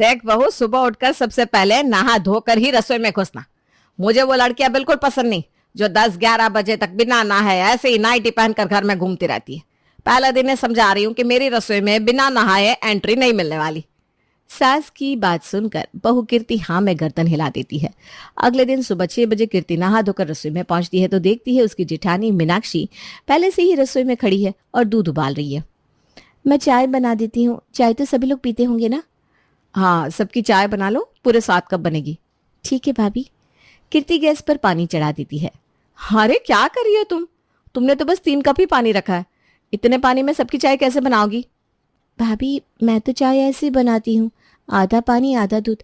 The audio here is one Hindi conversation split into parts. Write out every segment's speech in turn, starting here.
देख बहू, सुबह उठकर सबसे पहले नहा धोकर ही रसोई में घुसना। मुझे वो लड़कियां बिल्कुल पसंद नहीं जो 10-11 बजे तक बिना नहाए ऐसे ही नाइटी पहनकर घर में घूमती रहती है। पहला दिन समझा रही हूँ कि मेरी रसोई में बिना नहाए एंट्री नहीं मिलने वाली। सास की बात सुनकर बहू कीर्ति हाँ में गर्दन हिला देती है। अगले दिन सुबह 6 बजे कीर्ति नहा धोकर रसोई में पहुंचती है तो देखती है उसकी जेठानी मीनाक्षी पहले से ही रसोई में खड़ी है और दूध उबाल रही है। मैं चाय बना देती हूँ, चाय तो सभी लोग पीते होंगे ना? हाँ, सबकी चाय बना लो, पूरे 7 कप बनेगी। ठीक है भाभी। कीर्ति गैस पर पानी चढ़ा देती है। अरे क्या कर रही हो तुमने तो बस 3 कप ही पानी रखा है, इतने पानी में सबकी चाय कैसे बनाओगी? भाभी मैं तो चाय ऐसे ही बनाती हूँ, आधा पानी आधा दूध।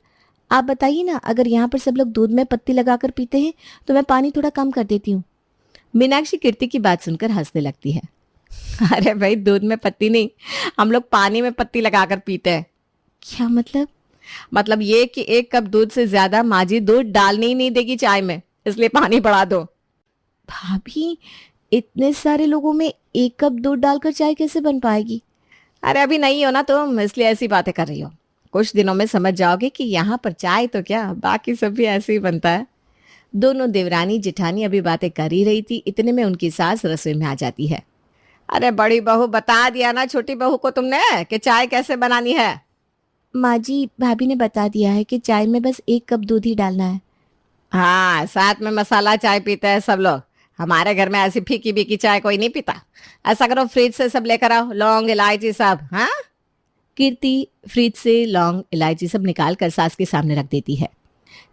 आप बताइए ना, अगर यहाँ पर सब लोग दूध में पत्ती लगाकर पीते हैं तो मैं पानी थोड़ा कम कर देती हूँ। मीनाक्षी कीर्ति की बात सुनकर हंसने लगती है। अरे भाई, दूध में पत्ती नहीं, हम लोग पानी में पत्ती लगाकर पीते हैं। क्या मतलब? मतलब ये कि 1 कप दूध से ज्यादा माँ जी दूध डालने ही नहीं देगी चाय में, इसलिए पानी बढ़ा दो। भाभी, इतने सारे लोगों में 1 कप दूध डालकर चाय कैसे बन पाएगी? अरे अभी नहीं हो ना तुम, इसलिए ऐसी बातें कर रही हो। कुछ दिनों में समझ जाओगे कि यहाँ पर चाय तो क्या, बाकी सब भी ऐसे ही बनता है। दोनों देवरानी जेठानी अभी बातें कर ही रही थी, इतने में उनकी सास रसोई में आ जाती है। अरे बड़ी बहू, बता दिया ना छोटी बहू को तुमने कि चाय कैसे बनानी है? माँ जी, भाभी ने बता दिया है कि चाय में बस 1 कप दूध ही डालना है। हाँ, साथ में मसाला चाय पीते हैं सब लोग, हमारे घर में ऐसी फीकी बीकी चाय कोई नहीं पीता। ऐसा करो, फ्रिज से सब लेकर आओ, लौंग इलायची सब। हाँ। कीर्ति फ्रिज से लौंग इलायची सब निकाल कर सास के सामने रख देती है।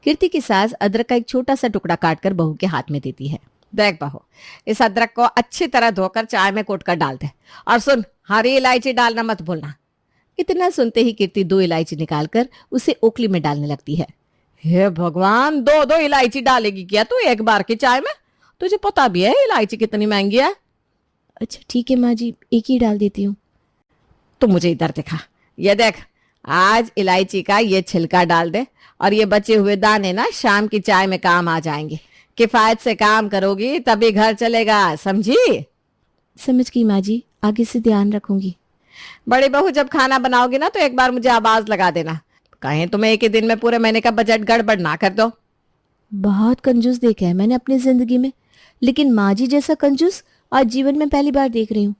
कीर्ति की सास अदरक का एक छोटा सा टुकड़ा काटकर बहू के हाथ में देती है। देख बहू, इस अदरक को अच्छी तरह धोकर चाय में कोट कर डाल दे, और सुन, हरी इलायची डालना मत भूलना। इतना सुनते ही कीर्ति 2 इलायची निकालकर उसे ओखली में डालने लगती है। हे भगवान, 2-2 इलायची डालेगी क्या तू एक बार की चाय में? तुझे पता भी है इलायची कितनी महंगी है? अच्छा ठीक है माँ जी, एक ही डाल देती हूँ। तो मुझे इधर दिखा, ये देख, आज इलायची का ये छिलका डाल दे, और ये बचे हुए दाने ना शाम की चाय में काम आ जाएंगे। किफायत से काम करोगी तभी घर चलेगा, समझी? समझ गई माँ जी, आगे से ध्यान रखूंगी। बड़ी बहू, जब खाना बनाओगी ना तो एक बार मुझे आवाज लगा देना, कहीं तुम्हें एक ही दिन में पूरे महीने का बजट गड़बड़ ना कर दो। बहुत कंजूस देखा है मैंने अपनी जिंदगी में, लेकिन माँ जी जैसा कंजूस आज जीवन में पहली बार देख रही हूँ।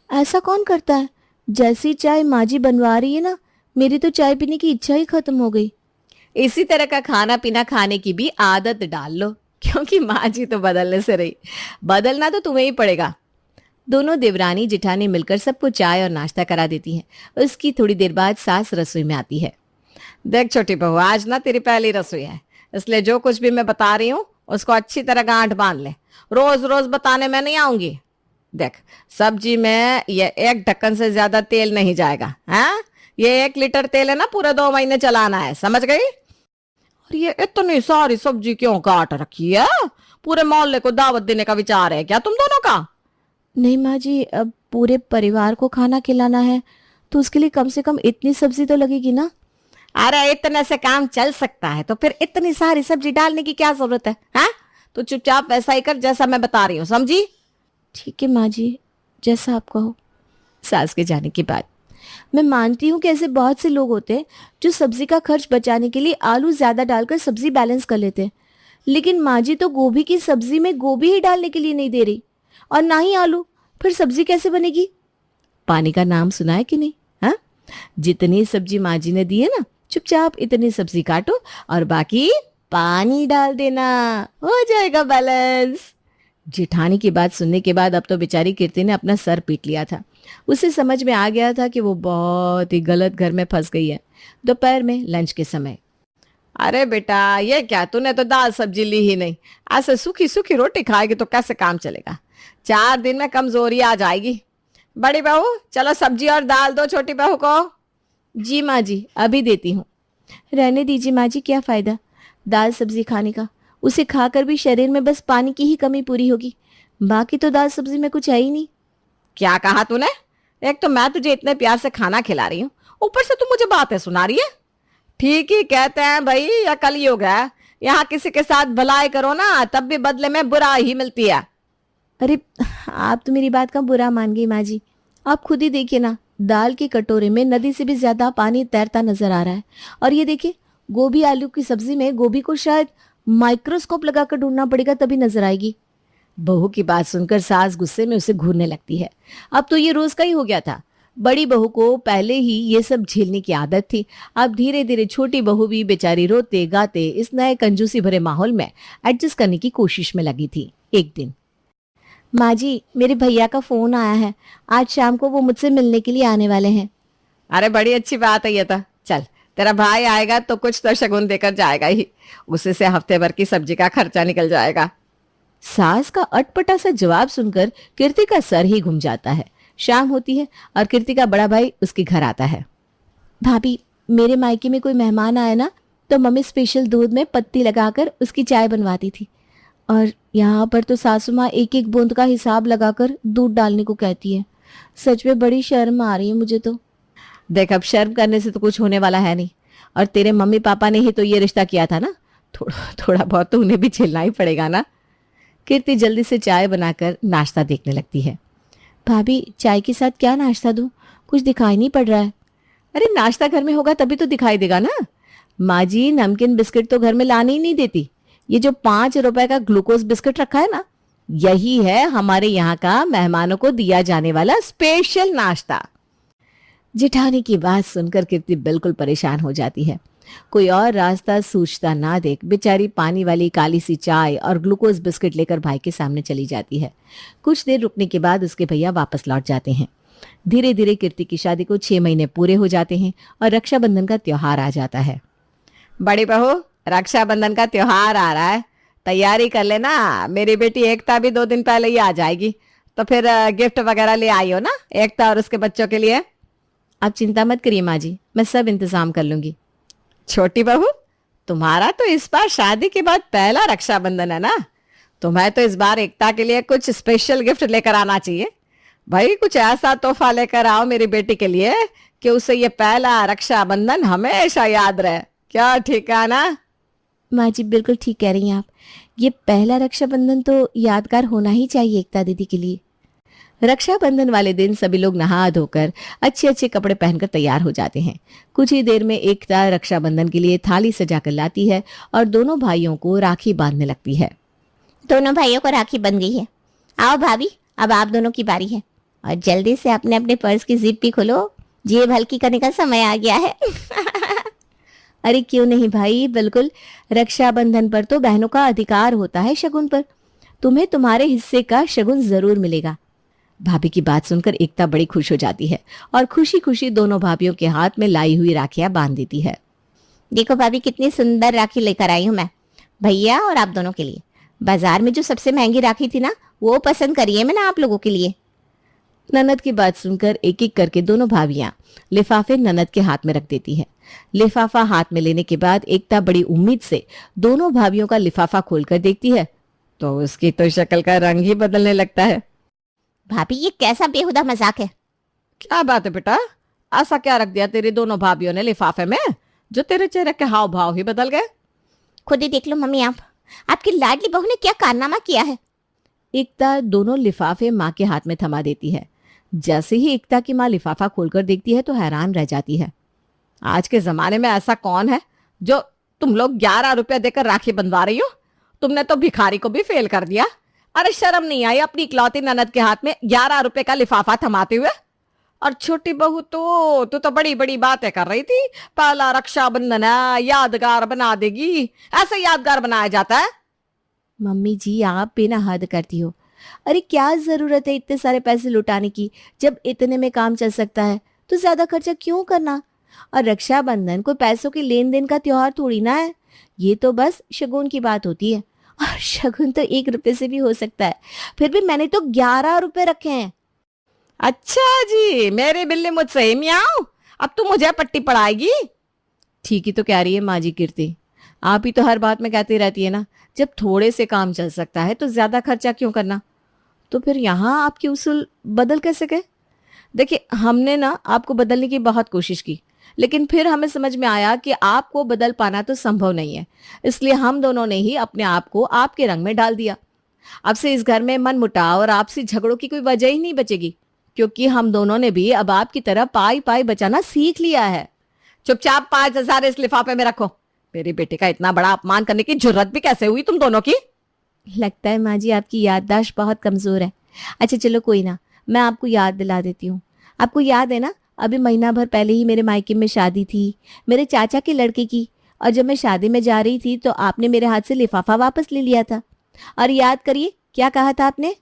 ऐसा कौन करता है? जैसी चाय माँ जी बनवा रही है ना, मेरी तो चाय पीने की इच्छा ही खत्म हो गई। इसी तरह का खाना पीना खाने की भी आदत डाल लो, क्योंकि माँ जी तो बदलने से रही, बदलना तो तुम्हें ही पड़ेगा। दोनों देवरानी जेठानी मिलकर सबको चाय और नाश्ता करा देती हैं। उसकी थोड़ी देर बाद सास रसोई में आती है। देख छोटी बहू, आज ना तेरी पहली रसोई है, इसलिए जो कुछ भी मैं बता रही हूँ उसको अच्छी तरह गांठ बांध ले, रोज रोज बताने में नहीं आऊंगी। देख, सब्जी में ये 1 ढक्कन से ज्यादा तेल नहीं जाएगा। हाँ, ये 1 लीटर तेल है ना, पूरे 2 महीने चलाना है, समझ गई? और ये इतनी सारी सब्जी क्यों काट रखी है? पूरे मोहल्ले को दावत देने का विचार है क्या तुम दोनों का? नहीं माँ जी, अब पूरे परिवार को खाना खिलाना है तो उसके लिए कम से कम इतनी सब्जी तो लगेगी ना। अरे इतने से काम चल सकता है तो फिर इतनी सारी सब्जी डालने की क्या जरूरत है? हाँ, तो चुपचाप वैसा ही कर जैसा मैं बता रही हूँ, समझी? ठीक है माँ जी, जैसा आप कहो। सास के जाने के बाद मैं मानती हूँ कि ऐसे बहुत से लोग होते हैं जो सब्जी का खर्च बचाने के लिए आलू ज्यादा डालकर सब्जी बैलेंस कर लेते हैं, लेकिन माँ जी तो गोभी की सब्जी में गोभी ही डालने के लिए नहीं दे रही, और ना ही आलू। फिर सब्जी कैसे बनेगी? पानी का नाम सुना है कि नहीं? हाँ, जितनी सब्जी माँ जी ने दी है ना, चुपचाप इतनी सब्जी काटो और बाकी पानी डाल देना, हो जाएगा बैलेंस। जेठानी की बात सुनने के बाद अब तो बेचारी कीर्ति ने अपना सर पीट लिया था। उसे समझ में आ गया था कि वो बहुत ही गलत घर में फंस गई है। दोपहर में लंच के समय, अरे बेटा ये क्या, तूने तो दाल सब्जी ली ही नहीं, ऐसे सूखी सूखी रोटी खाएगी तो कैसे काम चलेगा? 4 दिन में कमजोरी आ जाएगी। बड़ी बहू, चलो सब्जी और दाल दो छोटी बहू को। जी माँ जी, अभी देती हूँ। रहने दीजिए माँ जी, क्या फायदा दाल सब्जी खाने का, उसे खाकर भी शरीर में बस पानी की ही कमी पूरी होगी, बाकी तो दाल सब्जी में कुछ है ही नहीं। क्या कहा तूने? एक तो मैं तुझे इतने प्यार से खाना खिला रही हूँ, ऊपर से तू मुझे बातें सुना रही है। ठीक ही कहते हैं भाई, या कलयुग है, यहाँ किसी के साथ भलाई करो ना तब भी बदले में बुरा ही मिलती है। अरे आप तो मेरी बात का बुरा मान गई माँ जी, आप खुद ही देखिए ना, दाल के कटोरे में नदी से भी ज्यादा पानी तैरता नजर आ रहा है। और ये देखिए, गोभी आलू की सब्जी में गोभी को शायद माइक्रोस्कोप लगाकर ढूंढना पड़ेगा तभी नजर आएगी। बहू की बात सुनकर सास गुस्से में उसे घूरने लगती है। अब तो ये रोज का ही हो गया था। बड़ी बहू को पहले ही ये सब झेलने की आदत थी। अब धीरे धीरे छोटी बहू भी बेचारी रोते गाते इस नए कंजूसी भरे माहौल में एडजस्ट करने की कोशिश में लगी थी। एक दिन, माँ जी, मेरे भैया का फोन आया है, आज शाम को वो मुझसे मिलने के लिए आने वाले हैं। अरे बड़ी अच्छी बात है ये तो। चल, तेरा भाई आएगा तो कुछ तो शगुन देकर जाएगा ही। उसी से हफ्ते भर की सब्जी का खर्चा निकल जाएगा। सास का अटपटा सा जवाब सुनकर कीर्ति का सर ही घूम जाता है। शाम होती है और कीर्ति का बड़ा भाई उसके घर आता है। भाभी, मेरे मायके में कोई मेहमान आए ना तो मम्मी स्पेशल दूध में पत्ती लगाकर उसकी चाय बनवाती थी, और यहाँ पर तो सासू माँ एक एक बूंद का हिसाब लगाकर दूध डालने को कहती है। सच में बड़ी शर्म आ रही है मुझे तो। देख, अब शर्म करने से तो कुछ होने वाला है नहीं, और तेरे मम्मी पापा ने ही तो ये रिश्ता किया था ना, थोड़ा थोड़ा बहुत तो उन्हें भी झेलना ही पड़ेगा ना। कीर्ति जल्दी से चाय बनाकर नाश्ता देखने लगती है। भाभी, चाय के साथ क्या नाश्ता दूं? कुछ दिखाई नहीं पड़ रहा है। अरे नाश्ता घर में होगा तभी तो दिखाई देगा ना। माँ जी, नमकीन बिस्किट तो घर में लाने ही नहीं देती। ये जो 5 रुपए का ग्लूकोज बिस्किट रखा है ना, यही है हमारे यहाँ का मेहमानों को दिया जाने वाला स्पेशल नाश्ता। जेठानी की बात सुनकर कीर्ति बिल्कुल परेशान हो जाती है। कोई और रास्ता सूझता ना देख बेचारी पानी वाली काली सी चाय और ग्लूकोज बिस्किट लेकर भाई के सामने चली जाती है। कुछ देर रुकने के बाद उसके भैया वापस लौट जाते हैं। धीरे धीरे कीर्ति की शादी को 6 महीने पूरे हो जाते हैं और रक्षाबंधन का त्योहार आ जाता है। बड़ी बहू, रक्षाबंधन का त्योहार आ रहा है, तैयारी कर लेना। मेरी बेटी एकता भी 2 दिन पहले ही आ जाएगी, तो फिर गिफ्ट वगैरह ले आई हो ना एकता और उसके बच्चों के लिए। आप चिंता मत करिए माँ जी, मैं सब इंतजाम कर लूंगी। छोटी बहू, तुम्हारा तो इस बार शादी के बाद पहला रक्षाबंधन है ना, तुम्हें तो इस बार एकता के लिए कुछ स्पेशल गिफ्ट लेकर आना चाहिए। भाई कुछ ऐसा तोहफा लेकर आओ मेरी बेटी के लिए कि उसे ये पहला रक्षाबंधन हमेशा याद रहे। क्या ठीक है ना? माँ जी बिल्कुल ठीक कह रही हैं आप। ये पहला रक्षाबंधन तो यादगार होना ही चाहिए एकता दीदी के लिए। रक्षाबंधन वाले दिन सभी लोग नहा धोकर अच्छे अच्छे कपड़े पहनकर तैयार हो जाते हैं। कुछ ही देर में एकता रक्षाबंधन के लिए थाली सजाकर लाती है और दोनों भाइयों को राखी बांधने लगती है। दोनों भाइयों को राखी बंध गई है। आओ भाभी, अब आप दोनों की बारी है, और जल्दी से अपने अपने पर्स की जिप भी खोलो, जेब हल्की करने का समय आ गया है। अरे क्यों नहीं भाई, बिल्कुल। रक्षाबंधन पर तो बहनों का अधिकार होता है शगुन पर। तुम्हें तुम्हारे हिस्से का शगुन जरूर मिलेगा। भाभी की बात सुनकर एकता बड़ी खुश हो जाती है और खुशी खुशी दोनों भाभियों के हाथ में लाई हुई राखियां बांध देती है। देखो भाभी, कितनी सुंदर राखी लेकर आई हूं मैं, भैया और आप दोनों के लिए। बाजार में जो सबसे महंगी राखी थी ना, वो पसंद करी है मैंने आप लोगों के लिए। ननद की बात सुनकर एक एक करके दोनों भाभियां लिफाफे ननद के हाथ में रख देती है। लिफाफा हाथ में लेने के बाद एकता बड़ी उम्मीद से दोनों भाभियों का लिफाफा खोलकर देखती है तो उसकी तो शक्ल का रंग ही बदलने लगता है। भाभी, ये कैसा बेहुदा मजाक है? क्या बात है बेटा, ऐसा क्या रख दिया तेरी दोनों भाभियों ने लिफाफे में जो तेरे चेहरे के हाव भाव ही बदल गए? खुद ही देख लो मम्मी, आपकी लाडली बहू ने क्या कारनामा किया है। एकता दोनों लिफाफे माँ के हाथ में थमा देती है। जैसे ही एकता की माँ लिफाफा खोलकर देखती है तो हैरान रह जाती है। आज के जमाने में ऐसा कौन है जो तुम लोग 11 रुपए देकर राखी बंधवा रही हो? तुमने तो भिखारी को भी फेल कर दिया। अरे शर्म नहीं आई अपनी इकलौती ननद के हाथ में 11 रुपए का लिफाफा थमाते हुए? और छोटी बहू तो तू तो बड़ी बड़ी बातें कर रही थी, पहला रक्षाबंधन है, यादगार बना देगी। ऐसे यादगार बनाया जाता है? मम्मी जी, आप बिना हद करती हो। अरे क्या जरूरत है इतने सारे पैसे लुटाने की? जब इतने में काम चल सकता है तो ज्यादा खर्चा क्यों करना? और रक्षाबंधन कोई पैसों के लेन देन का त्योहार थोड़ी ना है, ये तो बस शगुन की बात होती है। और शगुन तो 1 रुपए से भी हो सकता है, फिर भी मैंने तो 11 रुपए रखे हैं। अच्छा जी, मेरी बिल्ली मुझसे ही मियाऊं, अब तू मुझे पट्टी पड़ाएगी? ठीक ही तो कह रही है माँ जी कीर्ति, आप ही तो हर बात में कहती रहती है ना, जब थोड़े से काम चल सकता है तो ज्यादा खर्चा क्यों करना? तो फिर यहाँ आपकी उसूल बदल कैसे गए? देखिए, हमने ना आपको बदलने की बहुत कोशिश की, लेकिन फिर हमें समझ में आया कि आपको बदल पाना तो संभव नहीं है। इसलिए हम दोनों ने ही अपने आप को आपके रंग में डाल दिया। अब से इस घर में मन मुटाव और आपसी झगड़ों की कोई वजह ही नहीं बचेगी। क्योंकि हम दोनों ने भी अब आपकी तरह पाई पाई बचाना सीख लिया है। चुपचाप 5,000 इस लिफाफे में रखो। मेरी बेटी का इतना बड़ा अपमान करने की जुर्रत भी कैसे हुई तुम दोनों की? लगता है माँ जी आपकी याददाश्त बहुत कमजोर है। अच्छा चलो कोई ना, मैं आपको याद दिला देती हूँ। आपको याद है ना, अभी महीना भर पहले ही मेरे मायके में शादी थी, मेरे चाचा के लड़के की। और जब मैं शादी में जा रही थी तो आपने मेरे हाथ से लिफाफा वापस ले लिया था। और याद करिए क्या कहा था आपने।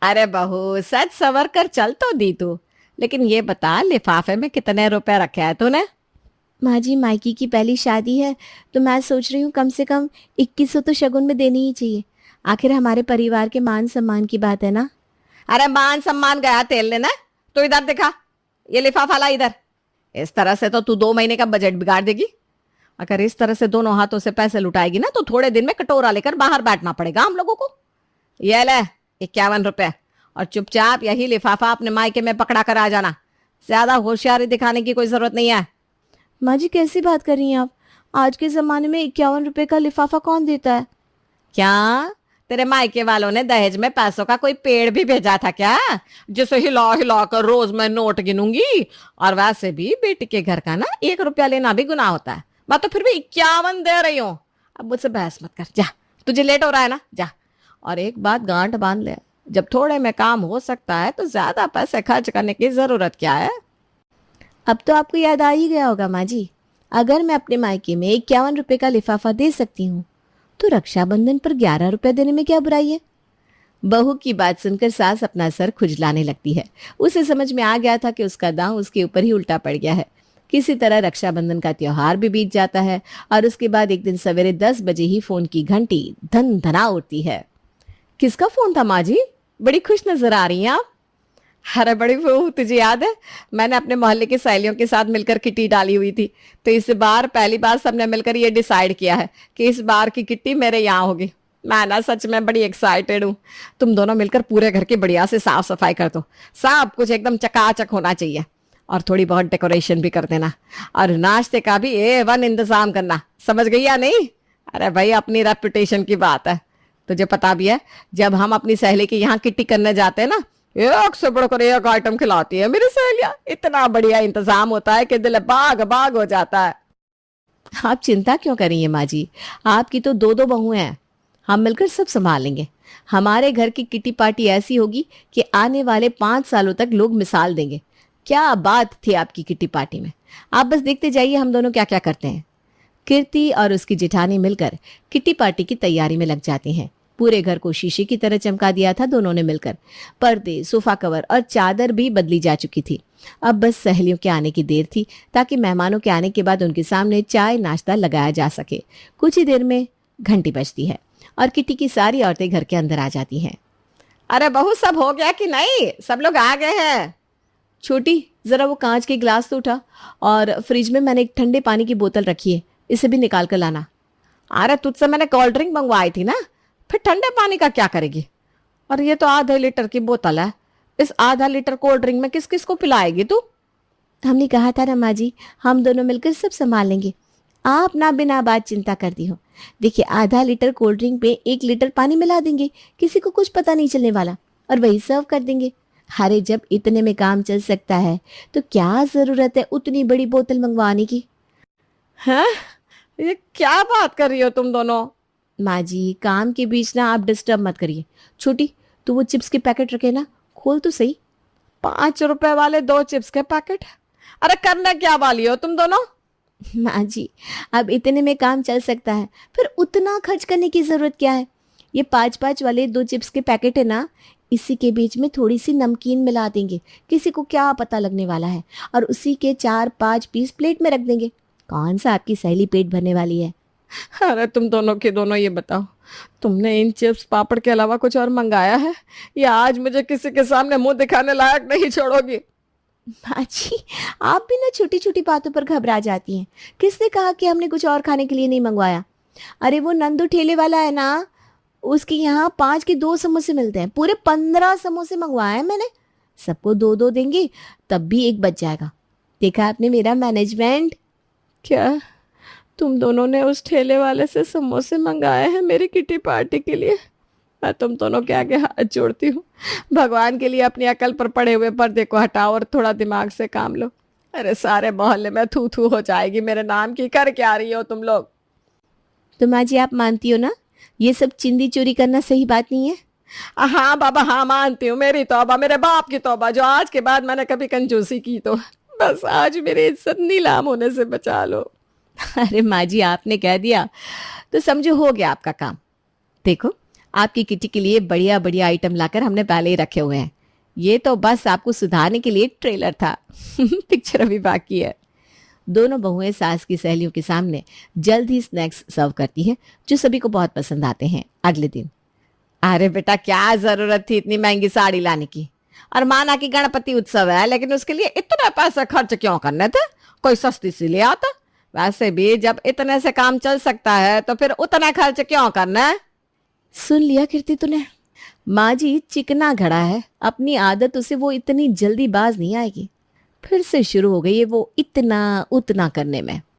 अरे बहू, सच सवर कर चल तो दी तू, लेकिन ये बता लिफाफे में कितने रुपए रखे हैं तूने? माँ जी मायके की पहली शादी है तो मैं सोच रही हूँ कम से कम 2100 तो शगुन में देनी ही चाहिए। आखिर हमारे परिवार के मान सम्मान की बात है ना। अरे मान सम्मान गया तेल लेना। तो इधर दिखा, ये लिफाफा ला इधर। इस तरह से तो तू 2 महीने का बजट बिगाड़ देगी। अगर इस तरह से दोनों हाथों से पैसे लुटाएगी ना तो थोड़े दिन में कटोरा लेकर बाहर बैठना पड़ेगा हम लोगों को। ये ले 51 रुपए, और चुपचाप यही लिफाफा अपने मायके में पकड़ा कर आ जाना। ज्यादा होशियारी दिखाने की कोई जरूरत नहीं है। माँ जी कैसी बात कर रही हैं आप? आज के ज़माने में 51 रुपए का लिफाफा कौन देता है? क्या तेरे मायके वालों ने दहेज में पैसों का कोई पेड़ भी भेजा था क्या, जिसे हिला हिला कर रोज मैं नोट गिनूंगी? और वैसे भी बेटी के घर का ना 1 रुपया लेना भी गुनाह होता है। मैं तो फिर भी 51 दे रही हूँ। अब मुझसे बहस मत कर, जा। तुझे लेट हो रहा है ना, जा। और एक बात गांठ बांध ले, जब थोड़े में काम हो सकता है तो ज्यादा पैसे खर्च करने की जरूरत क्या है? अब तो आपको याद आ ही गया होगा माँ जी। अगर मैं अपने मायके में 51 रुपए का लिफाफा दे सकती हूँ तो रक्षाबंधन पर 11 रुपए देने में क्या बुराई है। बहू की बात सुनकर सास अपना सर खुजलाने लगती है। उसे समझ में आ गया था कि उसका दांव उसके ऊपर ही उल्टा पड़ गया है। किसी तरह रक्षाबंधन का त्योहार भी बीत जाता है और उसके बाद एक दिन सवेरे 10 बजे ही फोन की घंटी धन धना उठती है। किसका फोन था माँ जी? बड़ी खुश नजर आ रही हैं आप। अरे बड़ी बहू, तुझे याद है मैंने अपने मोहल्ले की सहेलियों के साथ मिलकर किट्टी डाली हुई थी, तो इस बार पहली बार सबने मिलकर ये डिसाइड किया है कि इस बार की किट्टी मेरे यहाँ होगी। मैं ना सच में बड़ी एक्साइटेड हूँ। तुम दोनों मिलकर पूरे घर की बढ़िया से साफ सफाई कर दो। सब कुछ एकदम चकाचक होना चाहिए, और थोड़ी बहुत डेकोरेशन भी कर देना, और नाश्ते का भी A1 इंतजाम करना। समझ गई या नहीं? अरे भाई, अपनी रेपुटेशन की बात है। तुझे पता भी है जब हम अपनी सहेली के यहाँ किट्टी करने जाते हैं ना, एक से बढ़कर एक आइटम खिलाती है मेरी सहेलियां। इतना बढ़िया इंतजाम होता है कि दिल बाग बाग हो जाता है। आप चिंता क्यों कर रही हैं माँ जी? आपकी तो 2 बहुएं हैं, हम मिलकर सब संभाल लेंगे। हमारे घर की किटी पार्टी ऐसी होगी कि आने वाले 5 सालों तक लोग मिसाल देंगे। क्या बात थी आपकी किटी पार्टी में। आप बस देखते जाइए हम दोनों क्या क्या करते हैं। कीर्ति और उसकी जेठानी मिलकर किटी पार्टी की तैयारी में लग जाती हैं। पूरे घर को शीशे की तरह चमका दिया था दोनों ने मिलकर। पर्दे, सोफा कवर और चादर भी बदली जा चुकी थी। अब बस सहेलियों के आने की देर थी ताकि मेहमानों के आने के बाद उनके सामने चाय नाश्ता लगाया जा सके। कुछ ही देर में घंटी बजती है और किटी की सारी औरतें घर के अंदर आ जाती हैं। अरे बहू, सब हो गया कि नहीं? सब लोग आ गए हैं? छोटी, जरा वो कांच के गिलास तो उठा, और फ्रिज में मैंने एक ठंडे पानी की बोतल रखी है, इसे भी निकाल कर लाना। अरे तुझसे मैंने कोल्ड ड्रिंक मंगवाई थी ना, फिर ठंडे पानी का क्या करेगी? और ये तो आधे लीटर की बोतल है। इस आधा लीटर कोल्ड ड्रिंक में किस किस को पिलाएगी तू? हमने कहा था ना माँ जी, हम दोनों मिलकर सब संभाल लेंगे। आप ना बिना बात चिंता करती हो। देखिए, आधा लीटर कोल्ड ड्रिंक में 1 लीटर पानी मिला देंगे, किसी को कुछ पता नहीं चलने वाला, और वही सर्व कर देंगे। अरे जब इतने में काम चल सकता है तो क्या जरूरत है उतनी बड़ी बोतल मंगवाने की। हैं? ये क्या बात कर रही हो तुम दोनों? माँ जी, काम के बीच ना आप डिस्टर्ब मत करिए। छोटी, तू वो चिप्स के पैकेट रखे ना, खोल तो सही। 5 रुपए वाले 2 चिप्स के पैकेट? अरे करने क्या वाली हो तुम दोनों? माँ जी, अब इतने में काम चल सकता है, फिर उतना खर्च करने की जरूरत क्या है। ये 5-5 वाले 2 चिप्स के पैकेट है ना, इसी के बीच में थोड़ी सी नमकीन मिला देंगे, किसी को क्या पता लगने वाला है, और उसी के 4-5 पीस प्लेट में रख देंगे। कौन सा आपकी सहेली पेट भरने वाली है। अरे तुम दोनों के दोनों ये बताओ, तुमने इन चिप्स पापड़ के अलावा कुछ और मंगाया है, या आज मुझे किसी के सामने मुंह दिखाने लायक नहीं छोड़ोगी? माँ जी, आप भी ना छोटी छोटी बातों पर घबरा जाती हैं। किसने कहा कि हमने कुछ और खाने के लिए नहीं मंगवाया? अरे वो नंदू ठेले वाला है ना, उसके यहाँ 5 के 2 समोसे मिलते हैं। पूरे 15 समोसे मंगवाए हैं मैंने। सबको 2-2 देंगे, तब भी 1 बच जाएगा। देखा आपने मेरा मैनेजमेंट। क्या तुम दोनों ने उस ठेले वाले से समोसे मंगाए हैं मेरी किटी पार्टी के लिए? मैं तुम दोनों के आगे हाथ जोड़ती हूँ, भगवान के लिए अपनी अकल पर पड़े हुए पर्दे को हटाओ और थोड़ा दिमाग से काम लो। अरे सारे मोहल्ले में थू थू हो जाएगी मेरे नाम की। कर क्या रही हो तुम लोग? तो माँ जी आप मानती हो ना ये सब चिंदी चोरी करना सही बात नहीं है? हाँ बाबा हाँ, मानती हूँ। मेरी तौबा, मेरे बाप की तौबा, जो आज के बाद मैंने कभी कंजूसी की तो बस आज मेरी इज्जत नीलाम होने से बचा लो। अरे माँ जी आपने कह दिया तो समझो हो गया आपका काम। देखो आपकी किटी के लिए बढ़िया बढ़िया आइटम लाकर हमने पहले ही रखे हुए हैं। ये तो बस आपको सुधारने के लिए ट्रेलर था। पिक्चर अभी बाकी है। दोनों बहुएं सास की सहेलियों के सामने जल्द ही स्नैक्स सर्व करती हैं जो सभी को बहुत पसंद आते हैं। अगले दिन अरे बेटा क्या जरूरत थी इतनी महंगी साड़ी लाने की? और माना कि गणपति उत्सव है, लेकिन उसके लिए इतना पैसा खर्च क्यों करने थे? कोई सस्ती सी ले आता। वैसे भी जब इतने से काम चल सकता है तो फिर उतना खर्च क्यों करना है? सुन लिया कीर्ति तूने? माँ जी चिकना घड़ा है, अपनी आदत उसे वो इतनी जल्दी बाज नहीं आएगी। फिर से शुरू हो गई है वो इतना उतना करने में।